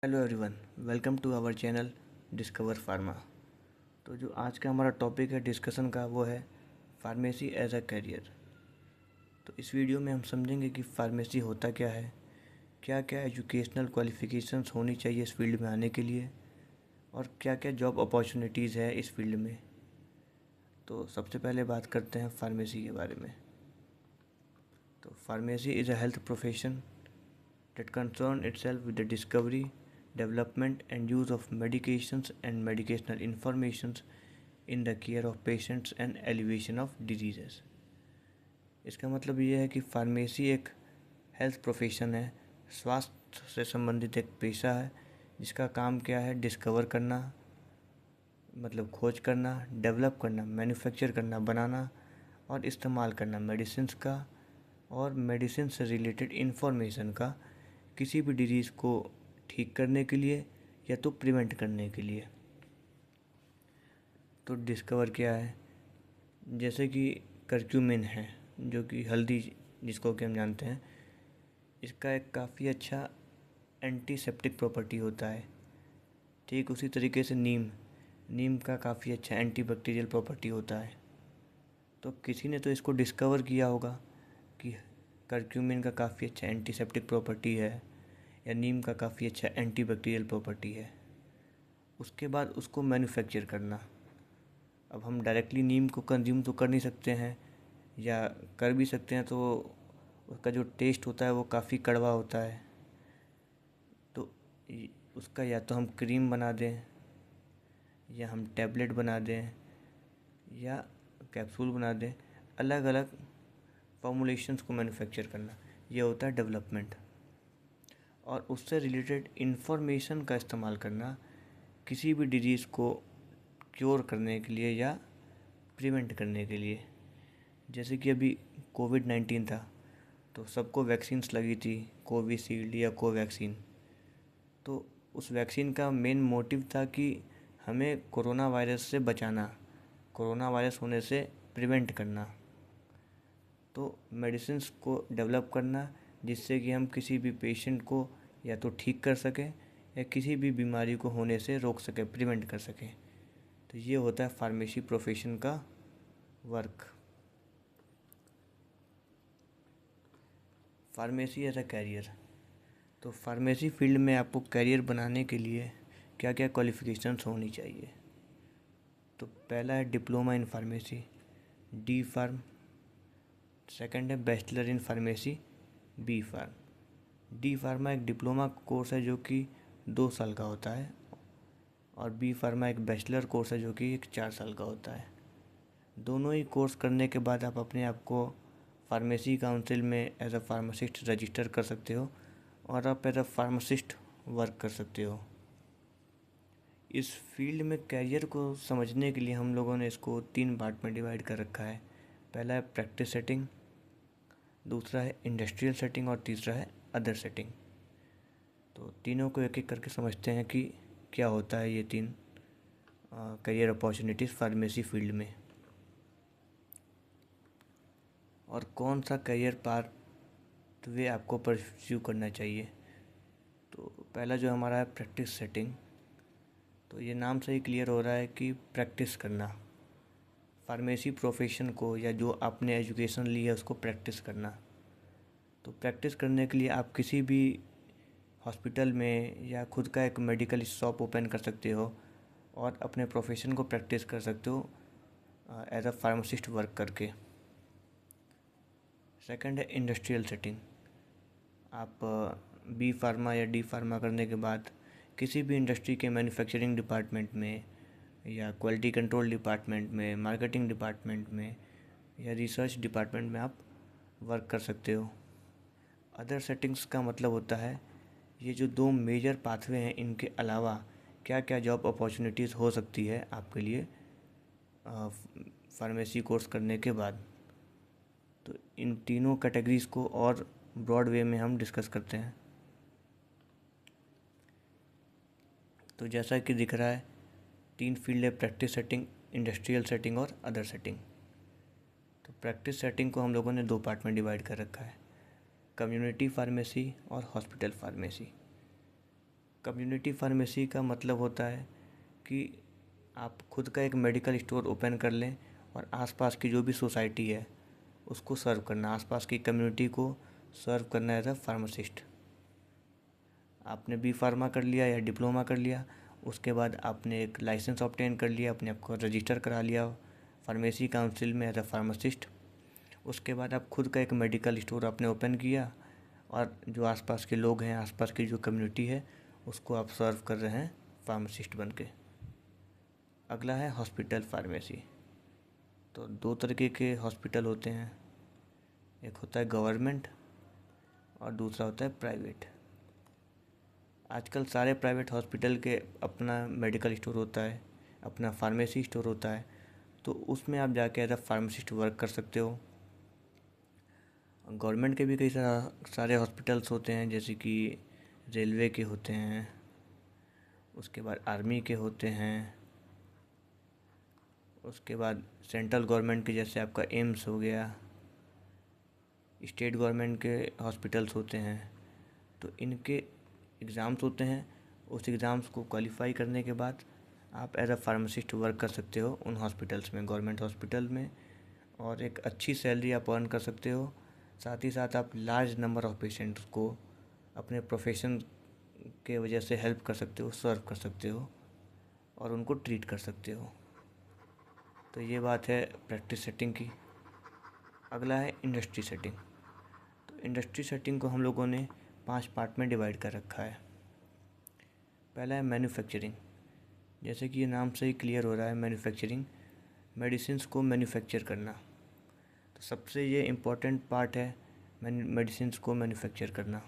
Hello everyone, welcome to our channel discover pharma. तो जो आज का हमारा टॉपिक है डिस्कशन का वो है फार्मेसी एज अ करियर। तो इस वीडियो में हम समझेंगे कि फार्मेसी होता क्या है, क्या क्या एजुकेशनल क्वालिफ़िकेशंस होनी चाहिए इस फील्ड में आने के लिए, और क्या क्या जॉब अपॉर्चुनिटीज़ है इस फील्ड में। तो सबसे पहले बात करते हैं फार्मेसी के बारे में। तो pharmacy is a health profession that concern itself with the discovery, development and use of medications and medicinal informations in the care of patients and alleviation of diseases। इसका मतलब ये है कि फार्मेसी एक हेल्थ प्रोफेशन है, स्वास्थ्य से संबंधित एक पेशा है जिसका काम क्या है, डिस्कवर करना मतलब खोज करना, डेवलप करना, मैन्युफैक्चर करना, बनाना और इस्तेमाल करना मेडिसिन्स का और मेडिसिन से रिलेटेड इन्फॉर्मेशन का किसी भी डिजीज़ को ठीक करने के लिए या तो प्रिवेंट करने के लिए। तो डिस्कवर क्या है, जैसे कि करक्यूमिन है जो कि हल्दी जिसको कि हम जानते हैं, इसका एक काफ़ी अच्छा एंटीसेप्टिक प्रॉपर्टी होता है। ठीक उसी तरीके से नीम का काफ़ी अच्छा एंटीबैक्टीरियल प्रॉपर्टी होता है। तो किसी ने तो इसको डिस्कवर किया होगा कि करक्यूमिन का काफ़ी अच्छा एंटीसेप्टिक प्रॉपर्टी है या नीम का काफ़ी अच्छा एंटीबैक्टीरियल प्रॉपर्टी है। उसके बाद उसको मैन्युफैक्चर करना। अब हम डायरेक्टली नीम को कंज्यूम तो कर नहीं सकते हैं, या कर भी सकते हैं तो उसका जो टेस्ट होता है वो काफ़ी कड़वा होता है। तो उसका या तो हम क्रीम बना दें, या हम टैबलेट बना दें, या कैप्सूल बना दें। अलग अलग फॉर्मुलेशंस को मैन्युफैक्चर करना, ये होता है डेवलपमेंट। और उससे रिलेटेड इन्फॉर्मेशन का इस्तेमाल करना किसी भी डिजीज़ को क्योर करने के लिए या प्रिवेंट करने के लिए। जैसे कि अभी कोविड-19 था तो सबको वैक्सीन्स लगी थी, कोविशील्ड या कोवैक्सीन। तो उस वैक्सीन का मेन मोटिव था कि हमें कोरोना वायरस से बचाना, कोरोना वायरस होने से प्रिवेंट करना। तो मेडिसिन्स को डेवलप करना जिससे कि हम किसी भी पेशेंट को या तो ठीक कर सकें या किसी भी बीमारी को होने से रोक सकें, प्रिवेंट कर सकें। तो ये होता है फार्मेसी प्रोफेशन का work. Pharmacy as a career. तो फार्मेसी फील्ड में आपको कैरियर बनाने के लिए क्या क्या क्वालिफ़िकेशंस होनी चाहिए। तो पहला है diploma in pharmacy, D pharm. Second है bachelor in pharmacy, B pharm. D pharma एक डिप्लोमा कोर्स है जो कि 2 साल का होता है, और बी फार्मा एक बैचलर कोर्स है जो कि एक 4 साल का होता है। दोनों ही कोर्स करने के बाद आप अपने आप को फार्मेसी काउंसिल में एज अ फार्मासिस्ट रजिस्टर कर सकते हो और आप एज अ फार्मासिस्ट वर्क कर सकते हो। इस फील्ड में कैरियर को समझने के लिए हम लोगों ने इसको 3 पार्ट में डिवाइड कर रखा है। पहला है प्रैक्टिस सेटिंग, दूसरा है इंडस्ट्रियल सेटिंग और तीसरा है अदर सेटिंग। तो तीनों को एक एक करके समझते हैं कि क्या होता है ये 3 करियर अपॉर्चुनिटीज़ फार्मेसी फील्ड में, और कौन सा करियर पाथवे आपको परस्यू करना चाहिए। तो पहला जो हमारा है प्रैक्टिस सेटिंग। तो ये नाम से ही क्लियर हो रहा है कि प्रैक्टिस करना, फार्मेसी प्रोफेशन को या जो आपने एजुकेशन ली है उसको प्रैक्टिस करना। तो प्रैक्टिस करने के लिए आप किसी भी हॉस्पिटल में या खुद का एक मेडिकल शॉप ओपन कर सकते हो और अपने प्रोफेशन को प्रैक्टिस कर सकते हो एज अ फार्मासिस्ट वर्क करके। सेकंड है इंडस्ट्रियल सेटिंग। आप बी फार्मा या डी फार्मा करने के बाद किसी भी इंडस्ट्री के मैन्युफैक्चरिंग डिपार्टमेंट में या क्वालिटी कंट्रोल डिपार्टमेंट में, मार्केटिंग डिपार्टमेंट में या रिसर्च डिपार्टमेंट में आप वर्क कर सकते हो। अदर सेटिंग्स का मतलब होता है ये जो 2 मेजर पाथवे हैं इनके अलावा क्या क्या जॉब अपॉर्चुनिटीज़ हो सकती है आपके लिए फार्मेसी कोर्स करने के बाद। तो इन तीनों कैटेगरीज़ को और ब्रॉड वे में हम डिस्कस करते हैं। तो जैसा कि दिख रहा है 3 फील्ड है, प्रैक्टिस सेटिंग, इंडस्ट्रियल सेटिंग और अदर सेटिंग। तो प्रैक्टिस सेटिंग को हम लोगों ने 2 पार्ट में डिवाइड कर रखा है, कम्युनिटी फार्मेसी और हॉस्पिटल फार्मेसी। कम्युनिटी फार्मेसी का मतलब होता है कि आप खुद का एक मेडिकल स्टोर ओपन कर लें और आसपास की जो भी सोसाइटी है उसको सर्व करना, आसपास की कम्युनिटी को सर्व करना एज अ फार्मासिस्ट। आपने बी फार्मा कर लिया या डिप्लोमा कर लिया, उसके बाद आपने एक लाइसेंस ऑब्टेन कर लिया, अपने आप को रजिस्टर करा लिया फार्मेसी काउंसिल में एज अ फार्मासिस्ट। उसके बाद आप खुद का एक मेडिकल स्टोर आपने ओपन किया और जो आसपास के लोग हैं, आसपास की जो कम्युनिटी है, उसको आप सर्व कर रहे हैं फार्मासिस्ट बन के। अगला है हॉस्पिटल फार्मेसी। तो दो तरीके के हॉस्पिटल होते हैं, एक होता है गवर्नमेंट और दूसरा होता है प्राइवेट। आजकल सारे प्राइवेट हॉस्पिटल के अपना मेडिकल स्टोर होता है, अपना फार्मेसी स्टोर होता है, तो उसमें आप जाके एज अ फार्मासिस्ट वर्क कर सकते हो। गवर्नमेंट के भी कई सारे हॉस्पिटल्स होते हैं, जैसे कि रेलवे के होते हैं, उसके बाद आर्मी के होते हैं, उसके बाद सेंट्रल गवर्नमेंट के जैसे आपका एम्स हो गया, स्टेट गवर्नमेंट के हॉस्पिटल्स होते हैं। तो इनके एग्ज़ाम्स होते हैं, उस एग्ज़ाम्स को क्वालिफाई करने के बाद आप एज अ फार्मासिस्ट वर्क कर सकते हो उन हॉस्पिटल्स में, गवर्नमेंट हॉस्पिटल में, और एक अच्छी सैलरी आप अर्न कर सकते हो। साथ ही साथ आप लार्ज नंबर ऑफ़ पेशेंट्स को अपने प्रोफेशन के वजह से हेल्प कर सकते हो, सर्व कर सकते हो और उनको ट्रीट कर सकते हो। तो ये बात है प्रैक्टिस सेटिंग की। अगला है इंडस्ट्री सेटिंग। तो इंडस्ट्री सेटिंग को हम लोगों ने 5 पार्ट में डिवाइड कर रखा है। पहला है मैन्युफैक्चरिंग। जैसे कि ये नाम से ही क्लियर हो रहा है, मैन्युफैक्चरिंग, मेडिसिन्स को मैन्युफैक्चर करना। तो सबसे ये इम्पोर्टेंट पार्ट है मेडिसिन्स को मैन्युफैक्चर करना।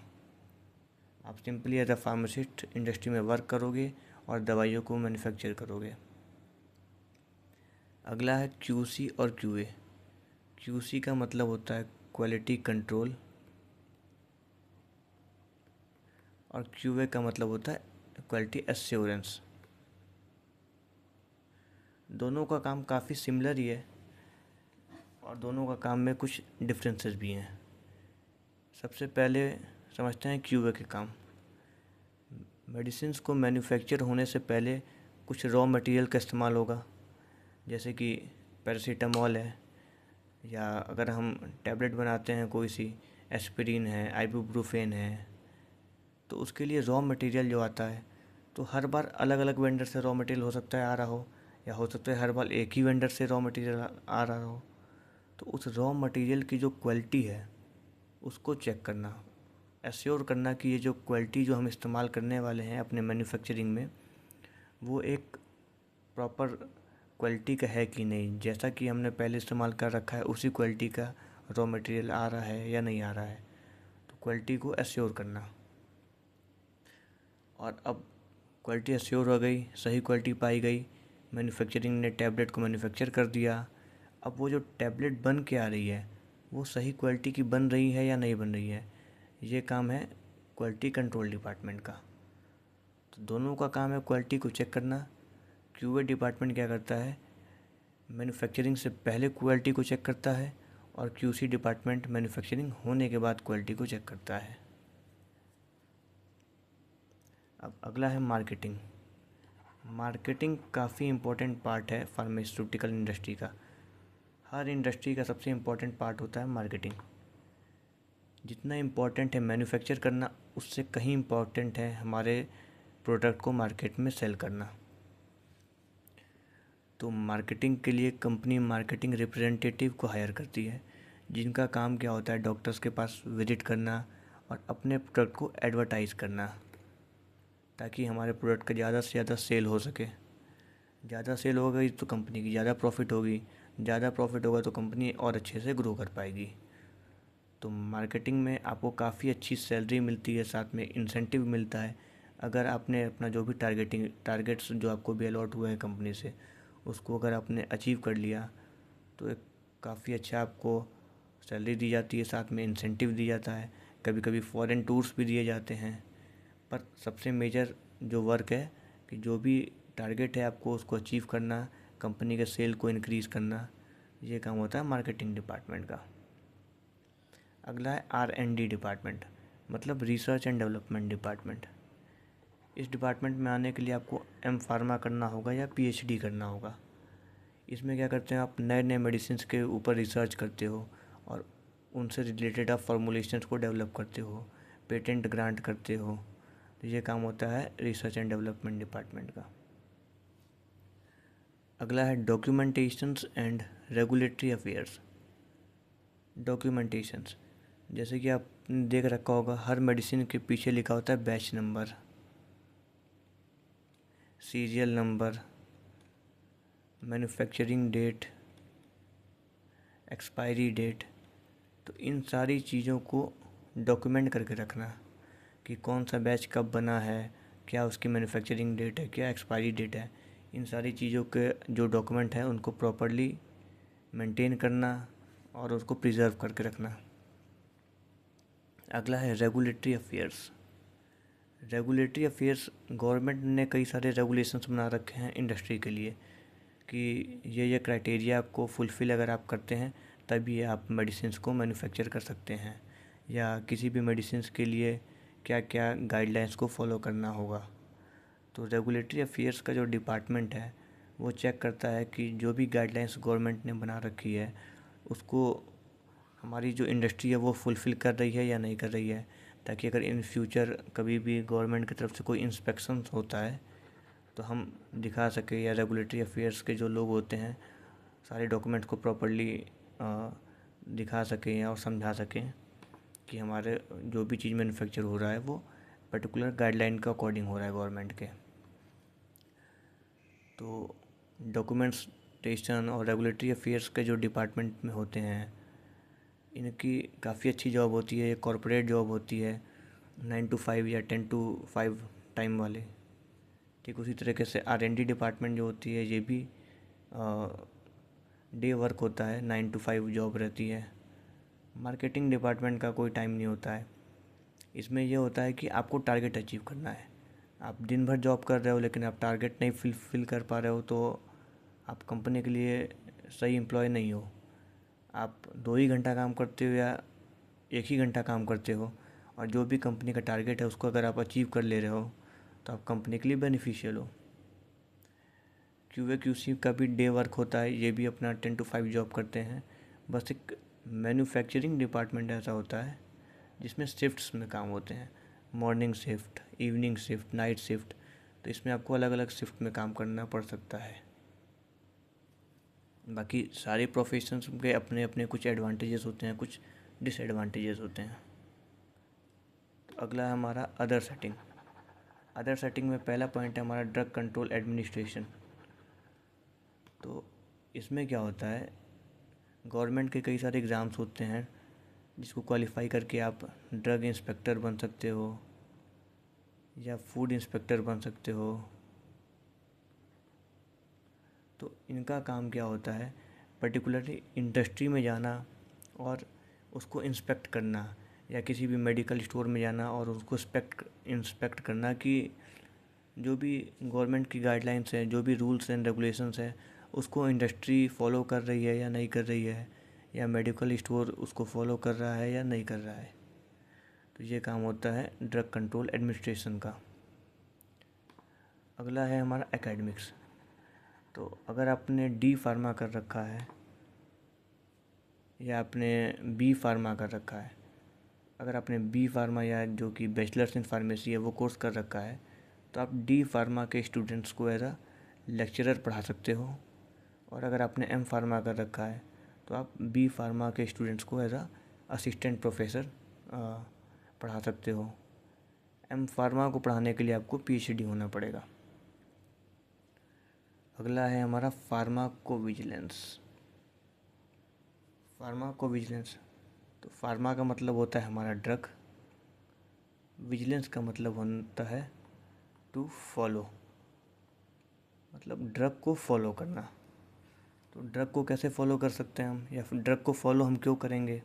आप simply as a pharmacist industry में वर्क करोगे और दवाइयों को मैन्युफैक्चर करोगे। अगला है क्यूसी और क्यूए। क्यूसी का मतलब होता है क्वालिटी कंट्रोल और क्यूए का मतलब होता है क्वालिटी एश्योरेंस। दोनों का काम काफ़ी सिमिलर ही है और दोनों का काम में कुछ डिफरेंसेस भी हैं। सबसे पहले समझते हैं क्यूए के काम। मेडिसिन्स को मैन्युफैक्चर होने से पहले कुछ रॉ मटेरियल का इस्तेमाल होगा, जैसे कि पैरासीटामॉल है, या अगर हम टैबलेट बनाते हैं कोई सी, एस्पिरिन है, आइबुप्रोफेन है, तो उसके लिए रॉ मटेरियल जो आता है, तो हर बार अलग अलग वेंडर से रॉ मटेरियल हो सकता है आ रहा हो, या हो सकता है हर बार एक ही वेंडर से रॉ मटेरियल आ रहा हो। तो उस रॉ मटेरियल की जो क्वालिटी है उसको चेक करना, एश्योर करना कि ये जो क्वालिटी जो हम इस्तेमाल करने वाले हैं अपने मैन्युफैक्चरिंग में, वो एक प्रॉपर क्वालिटी का है कि नहीं, जैसा कि हमने पहले इस्तेमाल कर रखा है उसी क्वालिटी का रॉ मटेरियल आ रहा है या नहीं आ रहा है। तो क्वालिटी को एश्योर करना। और अब क्वालिटी एश्योर हो गई, सही क्वालिटी पाई गई, मैन्युफैक्चरिंग ने टैबलेट को मैन्युफैक्चर कर दिया। अब वो जो टैबलेट बन के आ रही है वो सही क्वालिटी की बन रही है या नहीं बन रही है, ये काम है क्वालिटी कंट्रोल डिपार्टमेंट का। तो दोनों का काम है क्वालिटी को चेक करना। क्यूए डिपार्टमेंट क्या करता है, मैन्युफैक्चरिंग से पहले क्वालिटी को चेक करता है, और क्यूसी डिपार्टमेंट मैन्युफैक्चरिंग होने के बाद क्वालिटी को चेक करता है। अब अगला है मार्केटिंग। मार्केटिंग काफ़ी इम्पोर्टेंट पार्ट है फार्मास्यूटिकल इंडस्ट्री का। हर इंडस्ट्री का सबसे इम्पोर्टेंट पार्ट होता है मार्केटिंग। जितना इम्पोर्टेंट है मैन्युफैक्चर करना, उससे कहीं इम्पोर्टेंट है हमारे प्रोडक्ट को मार्केट में सेल करना। तो मार्केटिंग के लिए कंपनी मार्केटिंग रिप्रेजेंटेटिव को हायर करती है, जिनका काम क्या होता है डॉक्टर्स के पास विजिट करना और अपने प्रोडक्ट को एडवर्टाइज़ करना, ताकि हमारे प्रोडक्ट का ज़्यादा से ज़्यादा सेल हो सके। ज़्यादा सेल हो गई तो कंपनी की ज़्यादा प्रॉफिट होगी, ज़्यादा प्रॉफिट होगा तो कंपनी और अच्छे से ग्रो कर पाएगी। तो मार्केटिंग में आपको काफ़ी अच्छी सैलरी मिलती है, साथ में इंसेंटिव मिलता है। अगर आपने अपना जो भी टारगेट्स जो आपको भी अलॉट हुए हैं कंपनी से, उसको अगर आपने अचीव कर लिया तो एक काफ़ी अच्छा आपको सैलरी दी जाती है, साथ में इंसेंटिव दिया जाता है। कभी कभी फॉरेन टूर्स भी दिए जाते हैं। पर सबसे मेजर जो वर्क है कि जो भी टारगेट है आपको उसको अचीव करना, कंपनी के सेल को इंक्रीज़ करना, ये काम होता है मार्केटिंग डिपार्टमेंट का। अगला है R&D डिपार्टमेंट, मतलब रिसर्च एंड डेवलपमेंट डिपार्टमेंट। इस डिपार्टमेंट में आने के लिए आपको एम फार्मा करना होगा या पीएचडी करना होगा। इसमें क्या करते हैं, आप नए नए मेडिसिन के ऊपर रिसर्च करते हो और उनसे रिलेटेड आप फॉर्मुलेशंस को डेवलप करते हो, पेटेंट ग्रांट करते हो। तो ये काम होता है रिसर्च एंड डेवलपमेंट डिपार्टमेंट का। अगला है documentations and regulatory affairs. Documentations, जैसे कि आपने देख रखा होगा हर मेडिसिन के पीछे लिखा होता है batch number, serial number, manufacturing date, expiry date. तो इन सारी चीज़ों को डॉक्यूमेंट करके रखना कि कौन सा बैच कब बना है, क्या उसकी मैन्युफैक्चरिंग डेट है, क्या एक्सपायरी डेट है। इन सारी चीज़ों के जो डॉक्यूमेंट हैं उनको प्रॉपर्ली मेंटेन करना और उसको प्रिजर्व करके रखना। अगला है regulatory affairs. Regulatory affairs, government ने कई सारे रेगुलेशंस बना रखे हैं इंडस्ट्री के लिए कि ये क्राइटेरिया को फुलफ़िल अगर आप करते हैं तभी आप मेडिसिन्स को मैन्युफैक्चर कर सकते हैं, या किसी भी मेडिसिन्स के लिए क्या क्या गाइडलाइंस को फॉलो करना होगा। तो रेगुलेटरी अफेयर्स का जो डिपार्टमेंट है वो चेक करता है कि जो भी गाइडलाइंस गवर्नमेंट ने बना रखी है उसको हमारी जो इंडस्ट्री है वो फुलफ़िल कर रही है या नहीं कर रही है, ताकि अगर इन फ्यूचर कभी भी गवर्नमेंट की तरफ से कोई इंस्पेक्शन होता है तो हम दिखा सकें, या रेगुलेटरी अफेयर्स के जो लोग होते हैं सारे डॉक्यूमेंट्स को प्रॉपर्ली दिखा सकें और समझा सकें कि हमारे जो भी चीज़ मैन्युफैक्चर हो रहा है वो पर्टिकुलर गाइडलाइन के अकॉर्डिंग हो रहा है गवर्नमेंट के। तो डॉक्यूमेंटेशन और रेगुलेटरी अफेयर्स के जो डिपार्टमेंट में होते हैं इनकी काफ़ी अच्छी जॉब होती है, कॉरपोरेट जॉब होती है, 9 to 5 या 10 to 5 टाइम वाले। ठीक उसी तरीके से R&D डिपार्टमेंट जो होती है ये भी डे वर्क होता है, 9 to 5 जॉब रहती है। मार्केटिंग डिपार्टमेंट का कोई टाइम नहीं होता है। इसमें यह होता है कि आपको टारगेट अचीव करना है। आप दिन भर जॉब कर रहे हो लेकिन आप टारगेट नहीं फिल कर पा रहे हो तो आप कंपनी के लिए सही एम्प्लॉय नहीं हो। आप 2 ही घंटा काम करते हो या 1 ही घंटा काम करते हो और जो भी कंपनी का टारगेट है उसको अगर आप अचीव कर ले रहे हो तो आप कंपनी के लिए बेनिफिशियल हो। QA/QC का भी डे वर्क होता है, ये भी अपना 10 to 5 जॉब करते हैं। बस एक मैन्युफैक्चरिंग डिपार्टमेंट ऐसा होता है जिसमें शिफ्ट्स में काम होते हैं, morning shift, evening shift, night shift. तो इसमें आपको अलग अलग शिफ्ट में काम करना पड़ सकता है। बाकी सारे प्रोफेशंस के अपने अपने कुछ एडवांटेजेस होते हैं, कुछ डिसएडवांटेजेस होते हैं। तो अगला है हमारा अदर सेटिंग। अदर सेटिंग में पहला पॉइंट है हमारा ड्रग कंट्रोल एडमिनिस्ट्रेशन। तो इसमें क्या होता है, गवर्नमेंट के कई सारे एग्ज़ाम्स होते हैं जिसको क्वालिफाई करके आप ड्रग इंस्पेक्टर बन सकते हो या फूड इंस्पेक्टर बन सकते हो। तो इनका काम क्या होता है, पर्टिकुलरली इंडस्ट्री में जाना और उसको इंस्पेक्ट करना, या किसी भी मेडिकल स्टोर में जाना और उसको इंस्पेक्ट करना कि जो भी गवर्नमेंट की गाइडलाइंस है, जो भी रूल्स एंड रेगुलेशंस है उसको इंडस्ट्री फॉलो कर रही है या नहीं कर रही है, या मेडिकल स्टोर उसको फॉलो कर रहा है या नहीं कर रहा है। तो ये काम होता है ड्रग कंट्रोल एडमिनिस्ट्रेशन का। अगला है हमारा एकेडमिक्स। तो अगर आपने डी फार्मा कर रखा है या आपने बी फार्मा कर रखा है, अगर आपने बी फार्मा या जो कि बैचलर्स इन फार्मेसी है वो कोर्स कर रखा है तो आप डी फार्मा के स्टूडेंट्स को एज अ लेक्चरर पढ़ा सकते हो। और अगर आपने एम फार्मा कर रखा है तो आप बी फार्मा के स्टूडेंट्स को एज अ असिस्टेंट प्रोफेसर पढ़ा सकते हो। एम फार्मा को पढ़ाने के लिए आपको PhD होना पड़ेगा। अगला है हमारा फार्माकोविजिलेंस। फार्माकोविजिलेंस, तो फार्मा का मतलब होता है हमारा ड्रग, विजिलेंस का मतलब होता है टू फॉलो, मतलब ड्रग को फॉलो करना। तो ड्रग को कैसे फॉलो कर सकते हैं हम, या फिर ड्रग को फॉलो हम क्यों करेंगे।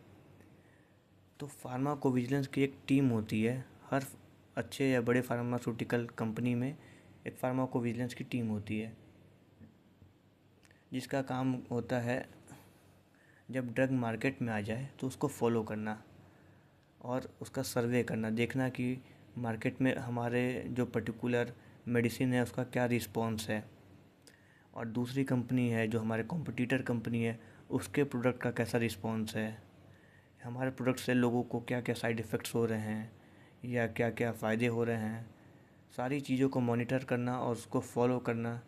तो फार्माकोविजिलेंस की एक टीम होती है, हर अच्छे या बड़े फार्मास्यूटिकल कंपनी में एक फार्माकोविजिलेंस की टीम होती है जिसका काम होता है जब ड्रग मार्केट में आ जाए तो उसको फॉलो करना और उसका सर्वे करना, देखना कि मार्केट में हमारे जो पर्टिकुलर मेडिसिन है उसका क्या रिस्पॉन्स है, और दूसरी कंपनी है जो हमारे कॉम्पिटिटर कंपनी है उसके प्रोडक्ट का कैसा रिस्पॉन्स है, हमारे प्रोडक्ट से लोगों को क्या क्या साइड इफ़ेक्ट्स हो रहे हैं या क्या क्या फ़ायदे हो रहे हैं, सारी चीज़ों को मॉनिटर करना और उसको फॉलो करना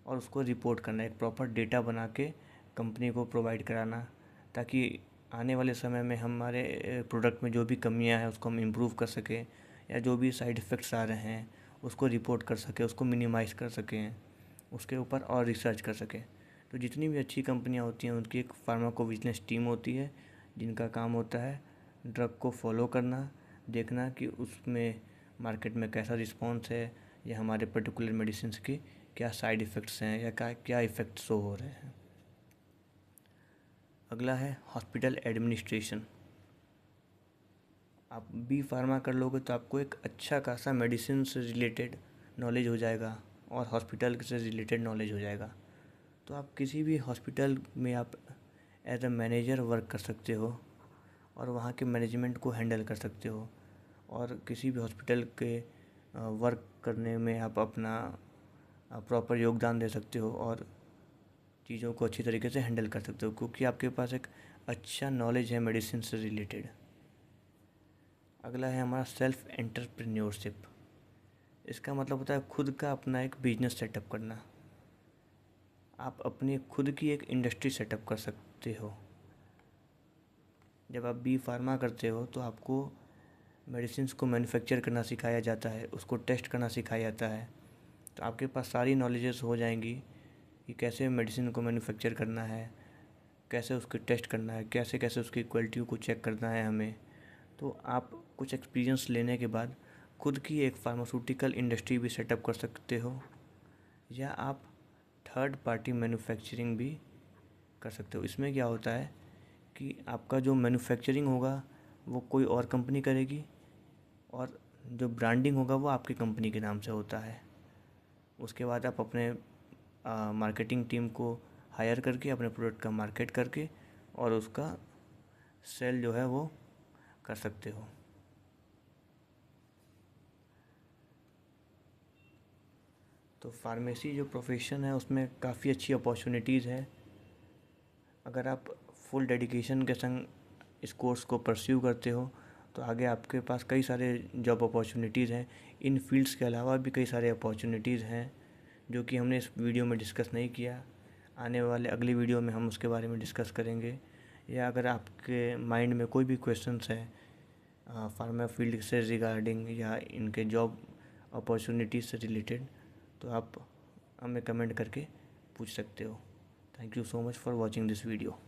और उसको रिपोर्ट करना, एक प्रॉपर डेटा बना के कंपनी को प्रोवाइड कराना, ताकि आने वाले समय में हमारे प्रोडक्ट में जो भी कमियां हैं उसको हम इम्प्रूव कर सकें, या जो भी साइड इफ़ेक्ट्स आ रहे हैं उसको रिपोर्ट कर सकें, उसको मिनिमाइज़ कर सकें, उसके ऊपर और रिसर्च कर सकें। तो जितनी भी अच्छी कंपनियां होती हैं उनकी एक फार्माकोविजिलेंस टीम होती है जिनका काम होता है ड्रग को फॉलो करना, देखना कि उसमें मार्केट में कैसा रिस्पॉन्स है या हमारे पर्टिकुलर मेडिसिन के क्या साइड इफ़ेक्ट्स हैं या क्या क्या इफ़ेक्ट्स शो हो रहे हैं। अगला है हॉस्पिटल एडमिनिस्ट्रेशन। आप बी फार्मा कर लोगे तो आपको एक अच्छा खासा मेडिसिन से रिलेटेड नॉलेज हो जाएगा और हॉस्पिटल से रिलेटेड नॉलेज हो जाएगा। तो आप किसी भी हॉस्पिटल में आप एज अ मैनेजर वर्क कर सकते हो और वहाँ के मैनेजमेंट को हैंडल कर सकते हो, और किसी भी हॉस्पिटल के वर्क करने में आप अपना प्रॉपर योगदान दे सकते हो और चीज़ों को अच्छी तरीके से हैंडल कर सकते हो, क्योंकि आपके पास एक अच्छा नॉलेज है मेडिसिन से रिलेटेड। अगला है हमारा सेल्फ एंटरप्रेन्योरशिप। इसका मतलब होता है खुद का अपना एक बिजनेस सेटअप करना। आप अपनी खुद की एक इंडस्ट्री सेटअप कर सकते हो। जब आप बी फार्मा करते हो तो आपको मेडिसिन को मैन्युफैक्चर करना सिखाया जाता है, उसको टेस्ट करना सिखाया जाता है। तो आपके पास सारी नॉलेजेस हो जाएंगी कि कैसे मेडिसिन को मैन्युफैक्चर करना है, कैसे उसकी टेस्ट करना है, कैसे कैसे उसकी क्वालिटी को चेक करना है हमें। तो आप कुछ एक्सपीरियंस लेने के बाद खुद की एक फार्मास्यूटिकल इंडस्ट्री भी सेटअप कर सकते हो, या आप थर्ड पार्टी मैन्युफैक्चरिंग भी कर सकते हो। इसमें क्या होता है कि आपका जो मैन्युफैक्चरिंग होगा वो कोई और कंपनी करेगी, और जो ब्रांडिंग होगा वो आपकी कंपनी के नाम से होता है। उसके बाद आप अपने मार्केटिंग टीम को हायर करके अपने प्रोडक्ट का मार्केट करके और उसका सेल जो है वो कर सकते हो। तो फार्मेसी जो प्रोफेशन है उसमें काफ़ी अच्छी अपॉर्चुनिटीज़ है। अगर आप फुल डेडिकेशन के संग इस कोर्स को परस्यू करते हो तो आगे आपके पास कई सारे जॉब अपॉर्चुनिटीज़ हैं। इन फील्ड्स के अलावा भी कई सारे अपॉर्चुनिटीज़ हैं जो कि हमने इस वीडियो में डिस्कस नहीं किया। आने वाले अगली वीडियो में हम उसके बारे में डिस्कस करेंगे। या अगर आपके माइंड में कोई भी क्वेश्चंस है फार्मा फील्ड से रिगार्डिंग या इनके जॉब अपॉर्चुनिटीज़ से रिलेटेड, तो आप हमें कमेंट करके पूछ सकते हो। Thank you so much for watching this video.